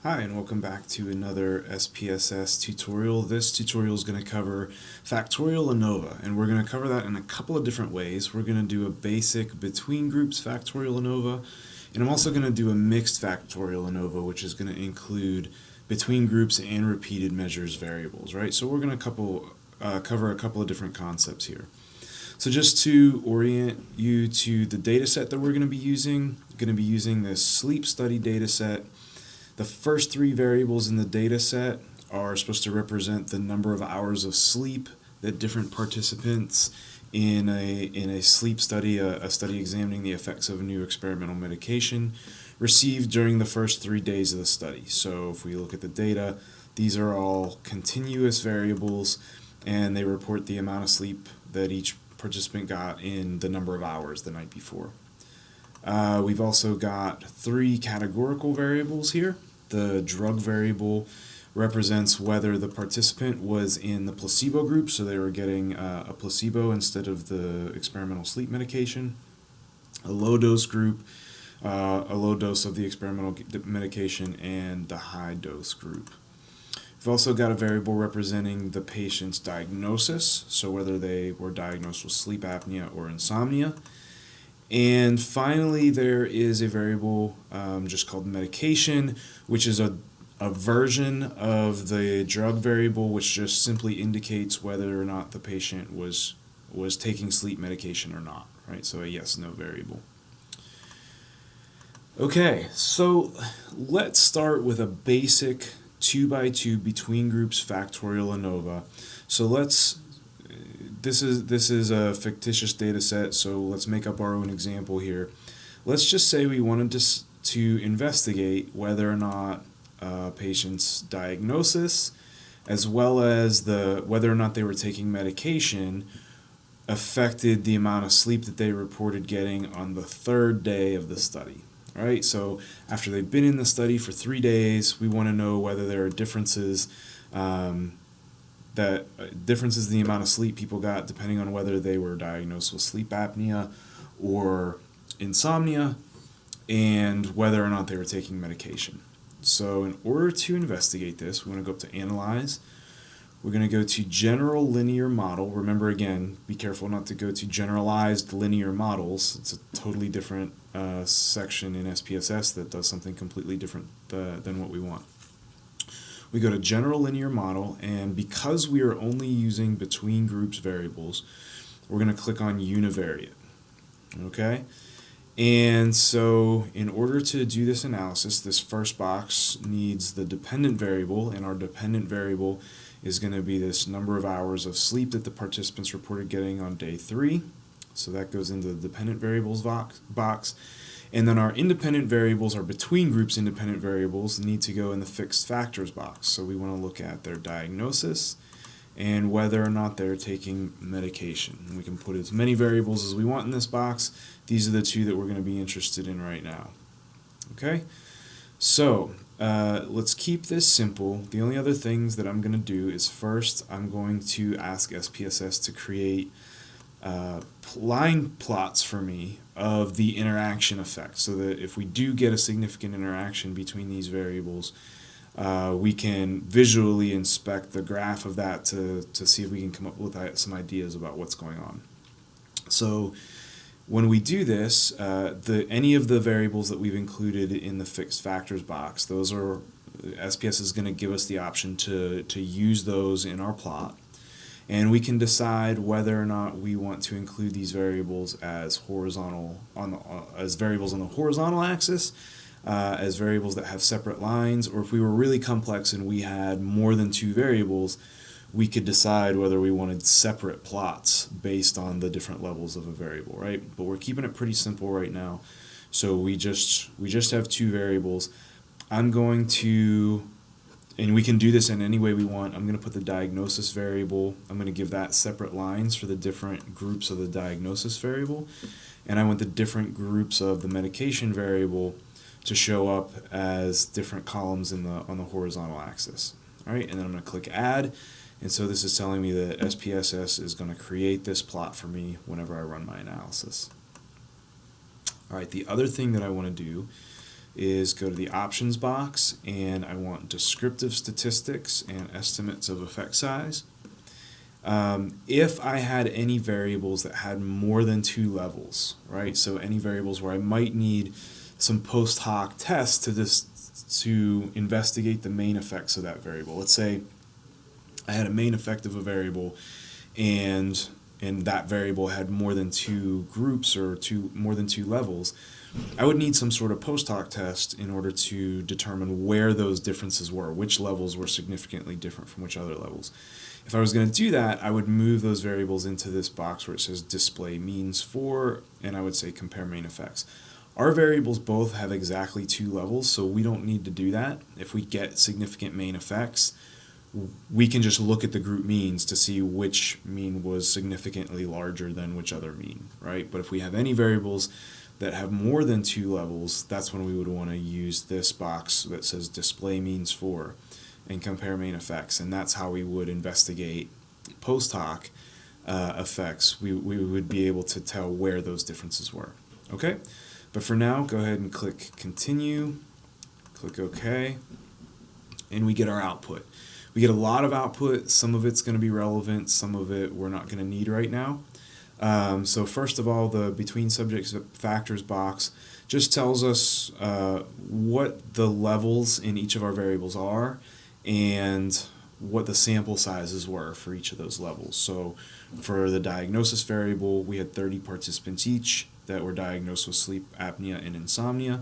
Hi, and welcome back to another SPSS tutorial. This tutorial is going to cover Factorial ANOVA, and we're going to cover that in a couple of different ways. We're going to do a basic between groups Factorial ANOVA, and I'm also going to do a mixed Factorial ANOVA, which is going to include between groups and repeated measures variables, right? So we're going to cover a couple of different concepts here. So just to orient you to the data set that we're going to be using this sleep study data set. The first three variables in the data set are supposed to represent the number of hours of sleep that different participants in a sleep study, a study examining the effects of a new experimental medication, received during the first 3 days of the study. So if we look at the data, these are all continuous variables, and they report the amount of sleep that each participant got in the number of hours the night before. We've also got three categorical variables here. The drug variable represents whether the participant was in the placebo group, so they were getting a placebo instead of the experimental sleep medication. A low dose group, a low dose of the experimental medication, and the high dose group. We've also got a variable representing the patient's diagnosis, so whether they were diagnosed with sleep apnea or insomnia. And finally, there is a variable just called medication, which is a version of the drug variable, which just simply indicates whether or not the patient was taking sleep medication or not, right? So a yes/no variable. Okay, so let's start with a basic 2x2 between groups Factorial ANOVA. So this is a fictitious data set, so let's make up our own example here. Let's just say we wanted to investigate whether or not a patient's diagnosis, as well as whether or not they were taking medication, affected the amount of sleep that they reported getting on the third day of the study. Right? So after they've been in the study for 3 days, we want to know whether there are differences in the amount of sleep people got depending on whether they were diagnosed with sleep apnea or insomnia, and whether or not they were taking medication. So in order to investigate this, we want to go up to Analyze. We're going to go to General Linear Model. Remember, again, be careful not to go to Generalized Linear Models. It's a totally different section in SPSS that does something completely different than what we want. We go to General Linear Model, and because we are only using between groups variables, we're going to click on Univariate. Okay? And so in order to do this analysis, this first box needs the dependent variable, and our dependent variable is going to be this number of hours of sleep that the participants reported getting on day 3. So that goes into the dependent variables box. And then our independent variables, our between groups independent variables, need to go in the fixed factors box. So we want to look at their diagnosis and whether or not they're taking medication. And we can put as many variables as we want in this box. These are the two that we're going to be interested in right now. Okay? So let's keep this simple. The only other things that I'm going to do is, first I'm going to ask SPSS to create line plots for me of the interaction effect, so that if we do get a significant interaction between these variables, we can visually inspect the graph of that to see if we can come up with some ideas about what's going on. So when we do this, any of the variables that we've included in the fixed factors box, those are, SPS is going to give us the option to use those in our plot, and we can decide whether or not we want to include these variables as as variables on the horizontal axis, as variables that have separate lines, or if we were really complex and we had more than 2 variables, we could decide whether we wanted separate plots based on the different levels of a variable, right? But we're keeping it pretty simple right now. So we just have 2 variables. I'm going to, and we can do this in any way we want, I'm going to put the diagnosis variable, I'm going to give that separate lines for the different groups of the diagnosis variable, and I want the different groups of the medication variable to show up as different columns on the horizontal axis. All right, and then I'm going to click Add. And so this is telling me that SPSS is going to create this plot for me whenever I run my analysis. All right, the other thing that I want to do is go to the options box, and I want descriptive statistics and estimates of effect size. If I had any variables that had more than 2 levels, right? So any variables where I might need some post hoc tests to investigate the main effects of that variable. Let's say I had a main effect of a variable, and that variable had more than 2 groups or more than 2 levels. I would need some sort of post hoc test in order to determine where those differences were, which levels were significantly different from which other levels. If I was going to do that, I would move those variables into this box where it says display means for, and I would say compare main effects. Our variables both have exactly 2 levels, so we don't need to do that. If we get significant main effects, we can just look at the group means to see which mean was significantly larger than which other mean, right? But if we have any variables that have more than 2 levels, that's when we would want to use this box that says display means for and compare main effects, and that's how we would investigate post hoc effects. We would be able to tell where those differences were. Okay, but for now, go ahead and click continue, click OK, and we get our output. We get a lot of output. Some of it's going to be relevant, some of it we're not going to need right now. So first of all, the between subjects factors box just tells us what the levels in each of our variables are and what the sample sizes were for each of those levels. So for the diagnosis variable, we had 30 participants each that were diagnosed with sleep apnea and insomnia.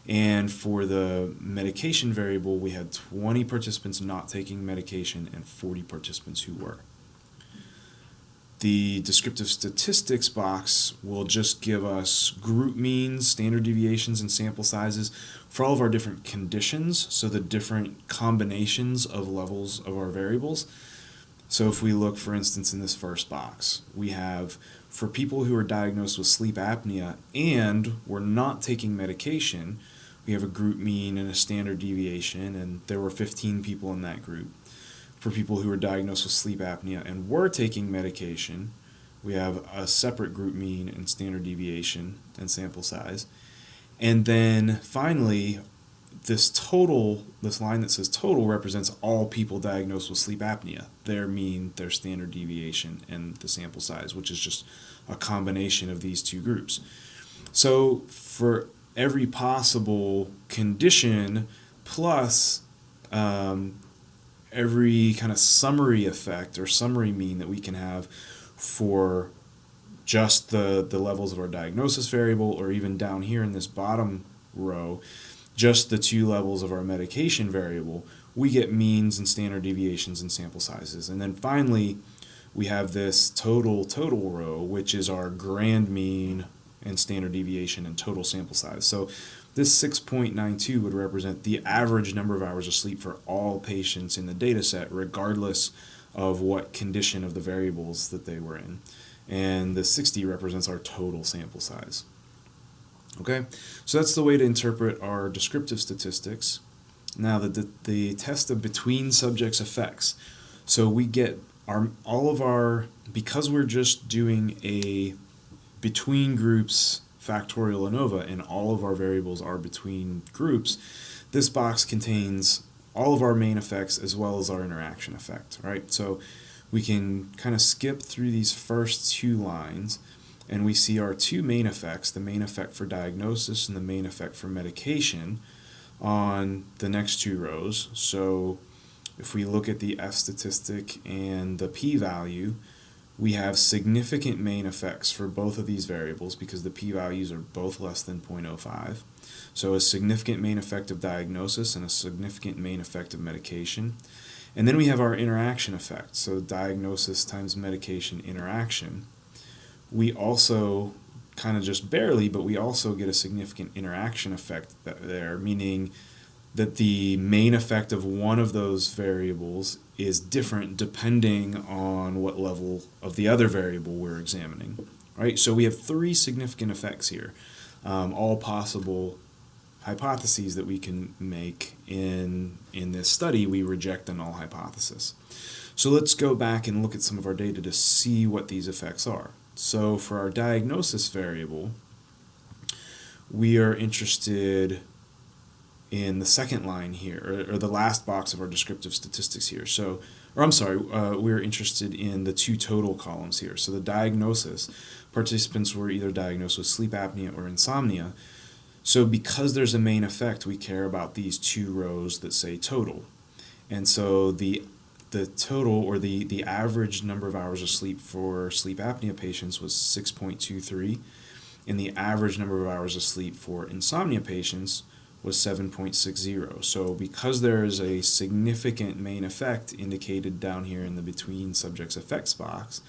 And for the medication variable, we had 20 participants not taking medication and 40 participants who were. The descriptive statistics box will just give us group means, standard deviations, and sample sizes for all of our different conditions, so the different combinations of levels of our variables. So if we look, for instance, in this first box, we have for people who are diagnosed with sleep apnea and were not taking medication, we have a group mean and a standard deviation, and there were 15 people in that group. For people who were diagnosed with sleep apnea and were taking medication, we have a separate group mean and standard deviation and sample size. And then finally, this line that says total represents all people diagnosed with sleep apnea, their mean, their standard deviation, and the sample size, which is just a combination of these 2 groups. So for every possible condition plus every kind of summary effect or summary mean that we can have for just the levels of our diagnosis variable, or even down here in this bottom row, just the 2 levels of our medication variable, we get means and standard deviations and sample sizes. And then finally, we have this total row, which is our grand mean and standard deviation and total sample size. So this 6.92 would represent the average number of hours of sleep for all patients in the data set, regardless of what condition of the variables that they were in. And the 60 represents our total sample size. Okay, so that's the way to interpret our descriptive statistics. Now the test of between subjects effects. So we get because we're just doing a between groups Factorial ANOVA and all of our variables are between groups, this box contains all of our main effects as well as our interaction effect, right? So we can kind of skip through these first 2 lines and we see our 2 main effects, the main effect for diagnosis and the main effect for medication, on the next 2 rows. So if we look at the F statistic and the p-value, we have significant main effects for both of these variables because the p-values are both less than 0.05. So a significant main effect of diagnosis and a significant main effect of medication. And then we have our interaction effect, so diagnosis times medication interaction. We also, kind of just barely, but we also get a significant interaction effect there, meaning that the main effect of one of those variables is different depending on what level of the other variable we're examining, right? So we have 3 significant effects here, all possible hypotheses that we can make in this study. We reject a null hypothesis. So let's go back and look at some of our data to see what these effects are. So for our diagnosis variable, we are interested in the second line here, or the last box of our descriptive statistics here. So, or I'm sorry, we're interested in the two total columns here. So the diagnosis, participants were either diagnosed with sleep apnea or insomnia. So because there's a main effect, we care about these two rows that say total. And so the total, or the average number of hours of sleep for sleep apnea patients was 6.23, and the average number of hours of sleep for insomnia patients was 7.60. So because there is a significant main effect indicated down here in the between subjects effects box,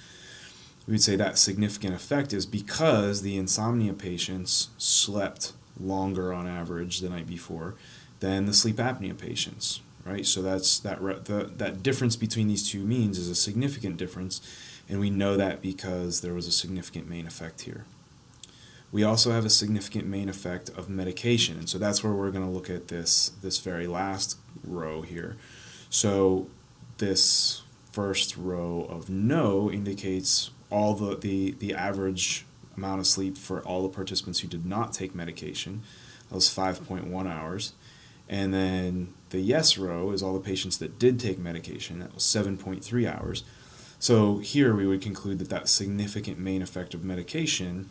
we would say that significant effect is because the insomnia patients slept longer on average the night before than the sleep apnea patients, right? So that difference between these two means is a significant difference, and we know that because there was a significant main effect here. We also have a significant main effect of medication, and so that's where we're going to look at this very last row here. So this first row of no indicates all the average amount of sleep for all the participants who did not take medication. That was 5.1 hours. And then the yes row is all the patients that did take medication. That was 7.3 hours. So here we would conclude that that significant main effect of medication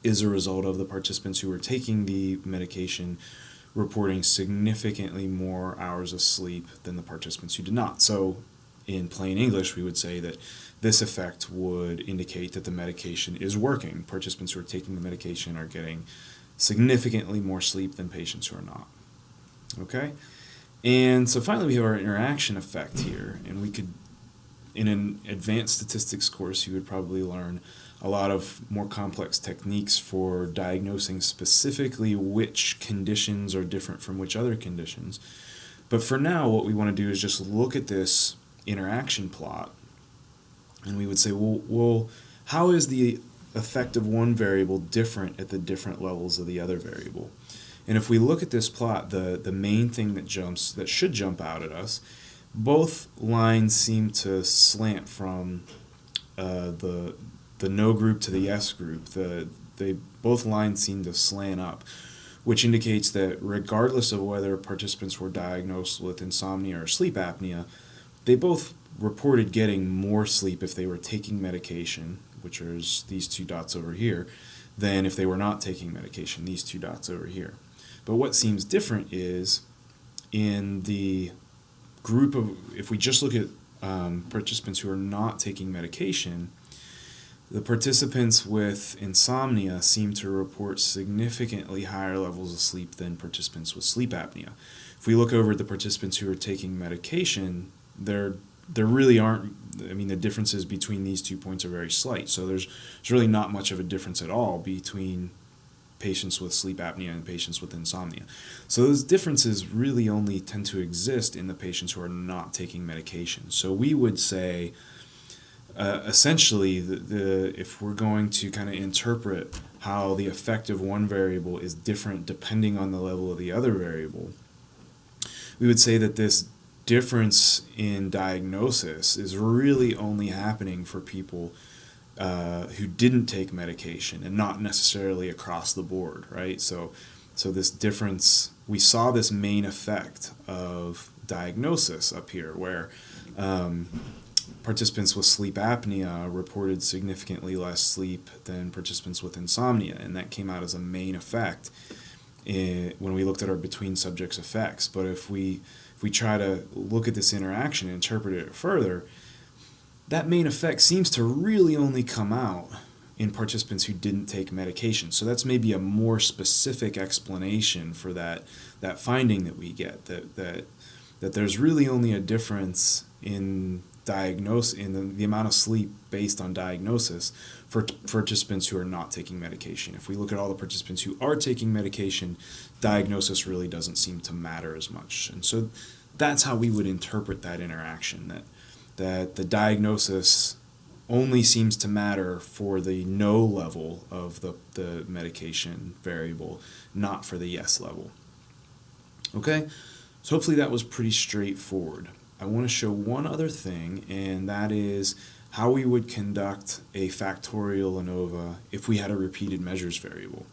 is a result of the participants who were taking the medication reporting significantly more hours of sleep than the participants who did not. So in plain English, we would say that this effect would indicate that the medication is working. Participants who are taking the medication are getting significantly more sleep than patients who are not. Okay? And so finally we have our interaction effect here, and we could, in an advanced statistics course, you would probably learn a lot of more complex techniques for diagnosing specifically which conditions are different from which other conditions. But for now, what we want to do is just look at this interaction plot, and we would say, well, how is the effect of one variable different at the different levels of the other variable? And if we look at this plot, the main thing that should jump out at us, both lines seem to slant from the no group to the yes group. Both lines seem to slant up, which indicates that regardless of whether participants were diagnosed with insomnia or sleep apnea, they both reported getting more sleep if they were taking medication, which is these two dots over here, than if they were not taking medication, these two dots over here. But what seems different is in the group of, if we just look at participants who are not taking medication, the participants with insomnia seem to report significantly higher levels of sleep than participants with sleep apnea. If we look over at the participants who are taking medication, there really aren't, I mean, the differences between these 2 points are very slight. So there's really not much of a difference at all between patients with sleep apnea and patients with insomnia. So those differences really only tend to exist in the patients who are not taking medication. So we would say, essentially, if we're going to kind of interpret how the effect of one variable is different depending on the level of the other variable, we would say that this difference in diagnosis is really only happening for people who didn't take medication, and not necessarily across the board, right? So this difference, we saw this main effect of diagnosis up here, where participants with sleep apnea reported significantly less sleep than participants with insomnia, and that came out as a main effect when we looked at our between subjects effects. But if we try to look at this interaction and interpret it further, that main effect seems to really only come out in participants who didn't take medication. So that's maybe a more specific explanation for that finding that we get, that there's really only a difference in the amount of sleep based on diagnosis for participants who are not taking medication. If we look at all the participants who are taking medication, diagnosis really doesn't seem to matter as much. And so that's how we would interpret that interaction, that the diagnosis only seems to matter for the no level of the medication variable, not for the yes level. Okay, so hopefully that was pretty straightforward. I want to show one other thing, and that is how we would conduct a factorial ANOVA if we had a repeated measures variable.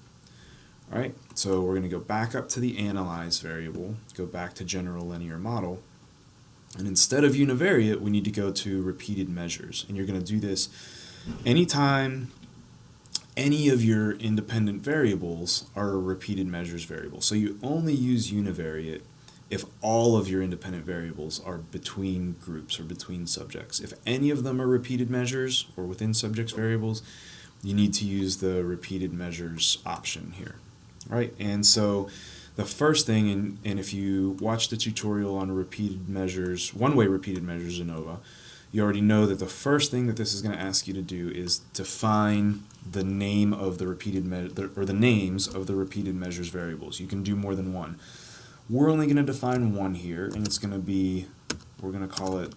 All right, so we're going to go back up to the analyze variable, go back to general linear model, and instead of univariate, we need to go to repeated measures. And you're going to do this anytime any of your independent variables are a repeated measures variable. So you only use univariate if all of your independent variables are between groups or between subjects. If any of them are repeated measures or within subjects variables, you need to use the repeated measures option here. All right, and so the first thing, and if you watch the tutorial on repeated measures, one-way repeated measures ANOVA, you already know that the first thing that this is going to ask you to do is define the name of the repeated or the names of the repeated measures variables. You can do more than one. We're only going to define one here, and it's going to be, we're going to call it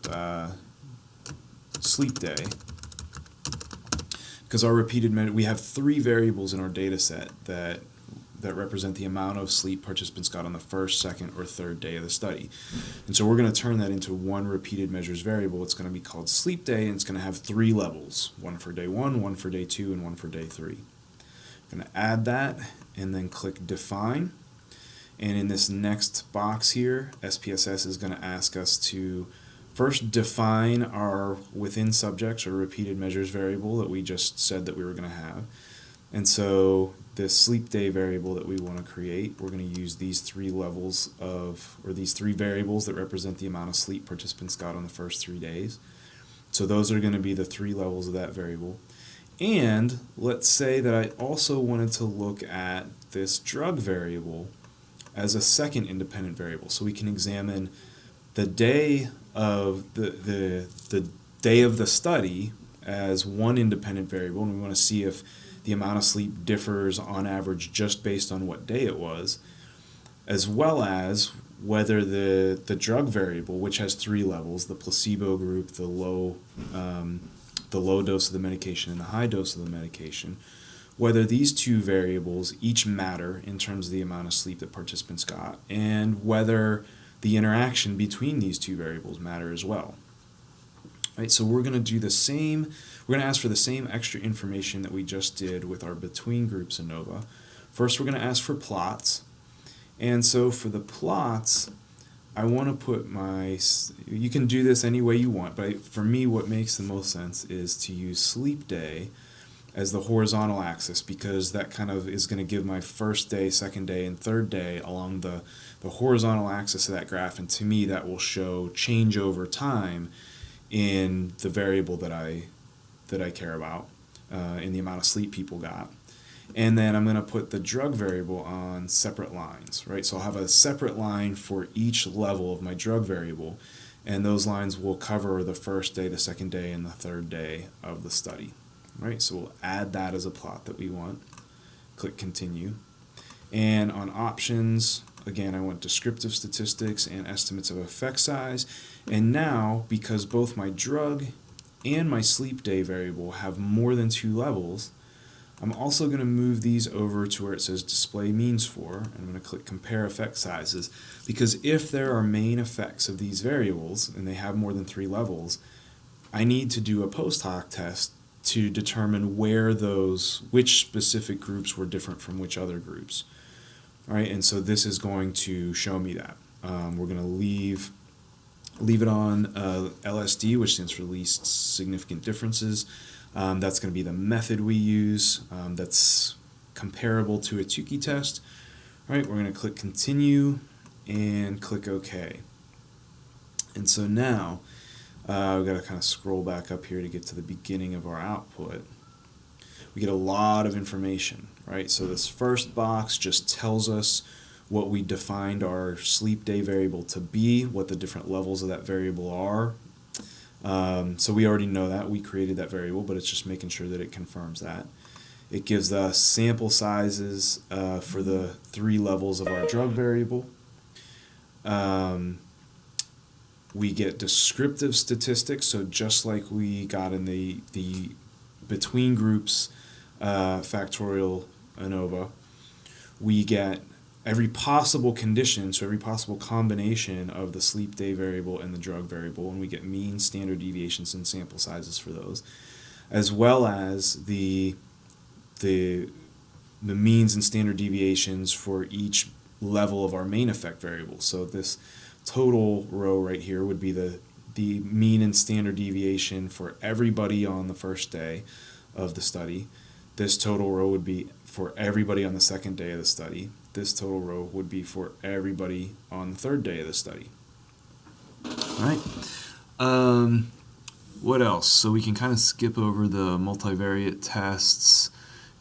sleep day, because our repeated we have 3 variables in our data set that represent the amount of sleep participants got on the first, second, or third day of the study. And so we're going to turn that into one repeated measures variable. It's going to be called sleep day, and it's going to have 3 levels, one for day 1, one for day 2, and one for day 3. I'm going to add that and then click define. And in this next box here, SPSS is going to ask us to first define our within subjects or repeated measures variable that we just said that we were going to have. And so this sleep day variable that we want to create, we're going to use these 3 levels of, or these 3 variables that represent the amount of sleep participants got on the first 3 days. So those are going to be the 3 levels of that variable. And let's say that I also wanted to look at this drug variable as a second independent variable. So we can examine the day of the day of the study as one independent variable, and we want to see if the amount of sleep differs on average just based on what day it was, as well as whether the drug variable, which has 3 levels, the placebo group, the low dose of the medication and the high dose of the medication, whether these 2 variables each matter in terms of the amount of sleep that participants got, and whether the interaction between these 2 variables matter as well. Right, so we're going to do the same, we're going to ask for the same extra information that we just did with our between groups ANOVA. First we're going to ask for plots, and so for the plots I want to put my, you can do this any way you want, but for me what makes the most sense is to use sleep day as the horizontal axis, because that kind of is going to give my first day, second day, and third day along the horizontal axis of that graph, and to me that will show change over time in the variable that I care about, in the amount of sleep people got. And then I'm going to put the drug variable on separate lines, right? So I'll have a separate line for each level of my drug variable, and those lines will cover the first day, the second day, and the third day of the study. Right? So we'll add that as a plot that we want. Click continue. And on options, again, I want descriptive statistics and estimates of effect size. And now, because both my drug and my sleep day variable have more than 2 levels, I'm also going to move these over to where it says display means for, and I'm going to click compare effect sizes, because if there are main effects of these variables and they have more than 3 levels, I need to do a post hoc test to determine which specific groups were different from which other groups. All right, and so this is going to show me that. We're going to leave it on LSD, which stands for least significant differences. That's going to be the method we use that's comparable to a Tukey test. All right, we're going to click continue and click OK. And so now we've got to kind of scroll back up here to get to the beginning of our output. We get a lot of information, right? So this first box just tells us what we defined our sleep day variable to be, what the different levels of that variable are. So we already know that. We created that variable, but it's just making sure that it confirms that. It gives us sample sizes for the 3 levels of our drug variable. We get descriptive statistics, so just like we got in the between groups Factorial ANOVA, we get every possible condition, so every possible combination of the sleep day variable and the drug variable, and we get mean, standard deviations, and sample sizes for those, as well as the the means and standard deviations for each level of our main effect variable. So this total row right here would be the mean and standard deviation for everybody on the first day of the study. This total row would be for everybody on the second day of the study. This total row would be for everybody on the third day of the study. All right. What else? So we can kind of skip over the multivariate tests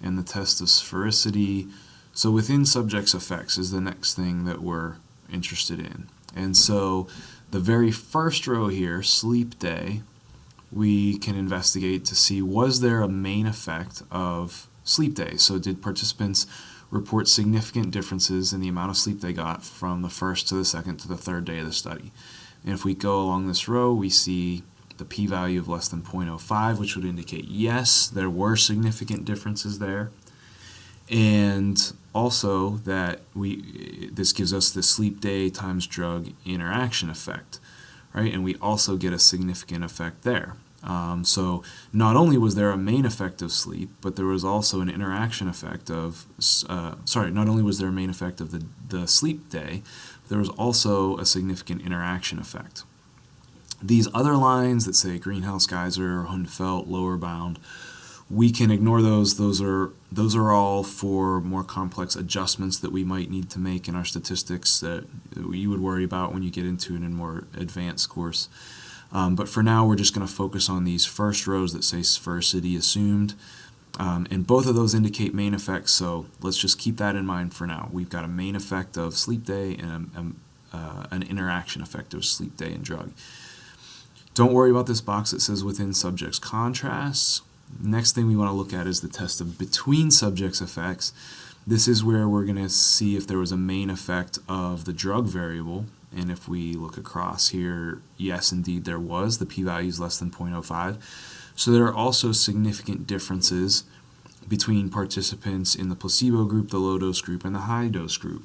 and the test of sphericity. So within subjects effects is the next thing that we're interested in. And so the very first row here, sleep day, we can investigate to see, was there a main effect of sleep day? So did participants report significant differences in the amount of sleep they got from the first to the second to the third day of the study? And if we go along this row, we see the p-value of less than 0.05, which would indicate yes, there were significant differences there. And also that this gives us the sleep day times drug interaction effect, right? And we also get a significant effect there. So not only was there a main effect of sleep, but there was also an interaction effect of, not only was there a main effect of the sleep day, there was also a significant interaction effect. These other lines that say Greenhouse Geyser, Hundfeld, lower bound, we can ignore those. Those are all for more complex adjustments that we might need to make in our statistics that you would worry about when you get into it in a more advanced course. But for now, we're just going to focus on these first rows that say sphericity assumed. And both of those indicate main effects, so let's just keep that in mind for now. We've got a main effect of sleep day and an interaction effect of sleep day and drug. Don't worry about this box that says within subjects contrasts. Next thing we want to look at is the test of between subjects effects. This is where we're going to see if there was a main effect of the drug variable. And if we look across here, yes, indeed there was. The p-value is less than 0.05. So there are also significant differences between participants in the placebo group, the low-dose group, and the high-dose group.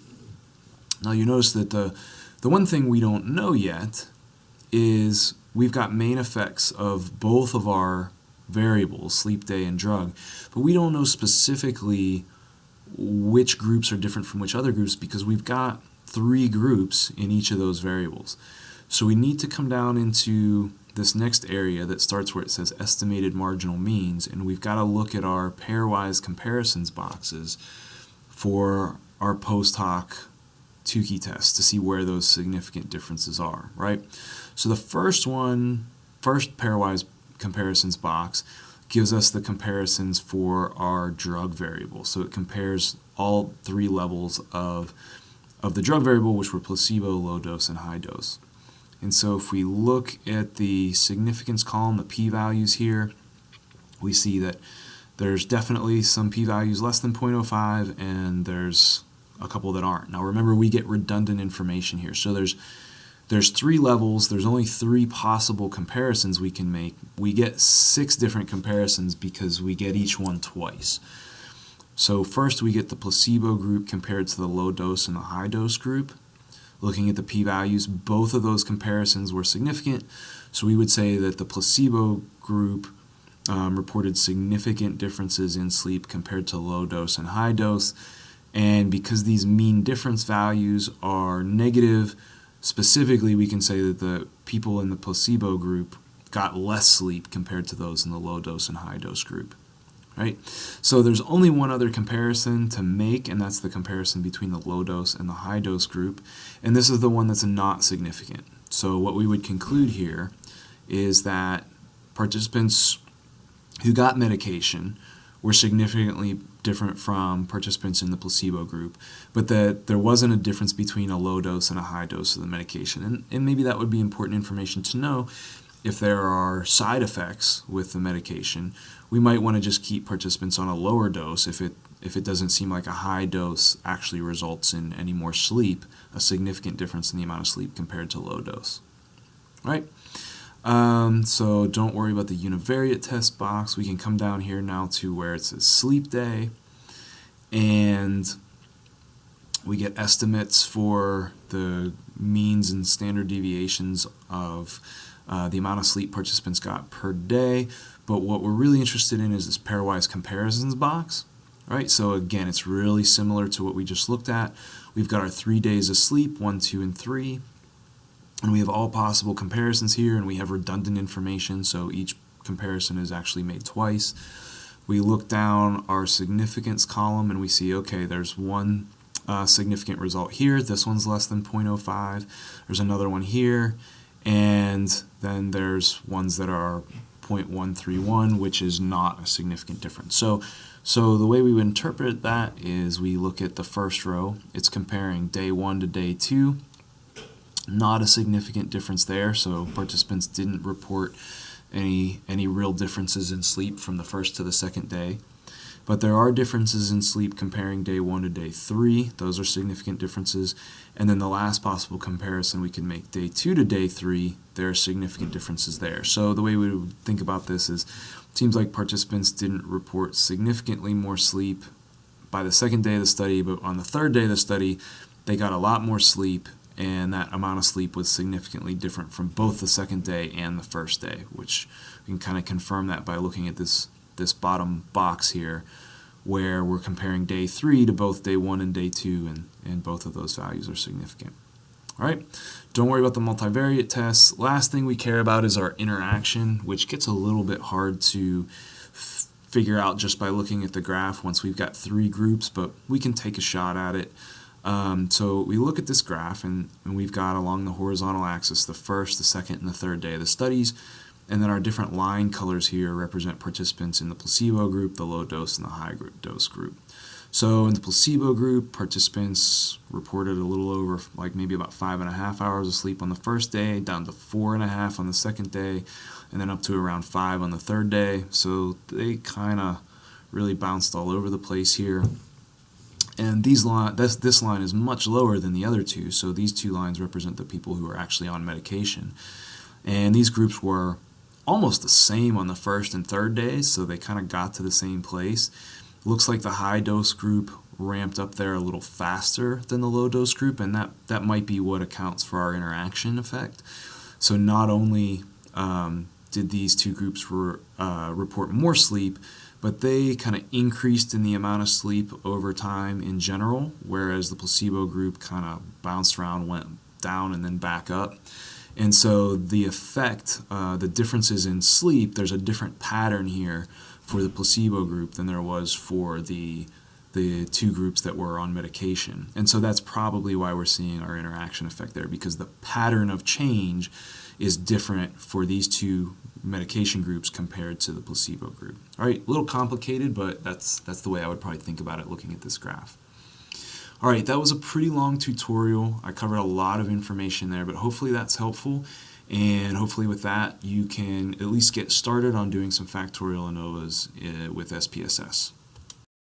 Now you notice that the one thing we don't know yet is we've got main effects of both of our variables, sleep day and drug, but we don't know specifically which groups are different from which other groups because we've got 3 groups in each of those variables. So we need to come down into this next area that starts where it says estimated marginal means, and we've got to look at our pairwise comparisons boxes for our post hoc Tukey test to see where those significant differences are, right? So the first pairwise comparisons box gives us the comparisons for our drug variable. So it compares all 3 levels of the drug variable, which were placebo, low dose, and high dose. And so if we look at the significance column, the p-values here, we see that there's definitely some p-values less than 0.05, and there's a couple that aren't. Now remember, we get redundant information here. So there's 3 levels, there's only 3 possible comparisons we can make. We get 6 different comparisons because we get each one twice. So first we get the placebo group compared to the low dose and the high dose group. Looking at the p-values, both of those comparisons were significant, so we would say that the placebo group reported significant differences in sleep compared to low dose and high dose, and because these mean difference values are negative, specifically we can say that the people in the placebo group got less sleep compared to those in the low dose and high dose group. Right? So there's only one other comparison to make, and that's the comparison between the low dose and the high dose group, and this is the one that's not significant. So what we would conclude here is that participants who got medication were significantly different from participants in the placebo group, but that there wasn't a difference between a low dose and a high dose of the medication. And maybe that would be important information to know. If there are side effects with the medication, we might want to just keep participants on a lower dose if it doesn't seem like a high dose actually results in any more sleep, a significant difference in the amount of sleep compared to low dose. Right? So don't worry about the univariate test box. We can come down here now to where it says sleep day, and we get estimates for the means and standard deviations of the amount of sleep participants got per day, but what we're really interested in is this pairwise comparisons box, All right, so again, it's really similar to what we just looked at. We've got our 3 days of sleep, 1, 2, and 3. And we have all possible comparisons here, and we have redundant information, so each comparison is actually made twice. We look down our significance column, and we see, okay, there's one significant result here. This one's less than 0.05. There's another one here, and then there's ones that are 0.131, which is not a significant difference. So the way we would interpret that is we look at the first row. It's comparing day 1 to day 2. Not a significant difference there, so participants didn't report any real differences in sleep from the first to the second day. But there are differences in sleep comparing day 1 to day 3. Those are significant differences. And then the last possible comparison we can make, day 2 to day 3, there are significant differences there. So the way we would think about this is, it seems like participants didn't report significantly more sleep by the second day of the study, but on the third day of the study, they got a lot more sleep, and that amount of sleep was significantly different from both the second day and the first day, which we can kind of confirm that by looking at this bottom box here, where we're comparing day 3 to both day 1 and day 2, and both of those values are significant. All right, don't worry about the multivariate tests. Last thing we care about is our interaction, which gets a little bit hard to figure out just by looking at the graph once we've got 3 groups, but we can take a shot at it. So we look at this graph, and we've got along the horizontal axis the first, the second, and the third day of the studies, and then our different line colors here represent participants in the placebo group, the low dose, and the high dose group. So in the placebo group, participants reported a little over, like maybe about 5.5 hours of sleep on the first day, down to 4.5 on the second day, and then up to around 5 on the third day. So they kind of really bounced all over the place here. And this line is much lower than the other two, so these 2 lines represent the people who are actually on medication. And these groups were almost the same on the first and third days, so they kind of got to the same place. Looks like the high dose group ramped up there a little faster than the low dose group, and that might be what accounts for our interaction effect. So not only did these 2 groups report more sleep, but they kind of increased in the amount of sleep over time in general, whereas the placebo group kind of bounced around, went down, and then back up. And so the effect, the differences in sleep, there's a different pattern here for the placebo group than there was for the 2 groups that were on medication. And so that's probably why we're seeing our interaction effect there, because the pattern of change is different for these 2 medication groups compared to the placebo group. All right, a little complicated, but that's the way I would probably think about it looking at this graph. All right, that was a pretty long tutorial. I covered a lot of information there, but hopefully that's helpful. And hopefully with that, you can at least get started on doing some factorial ANOVAs with SPSS.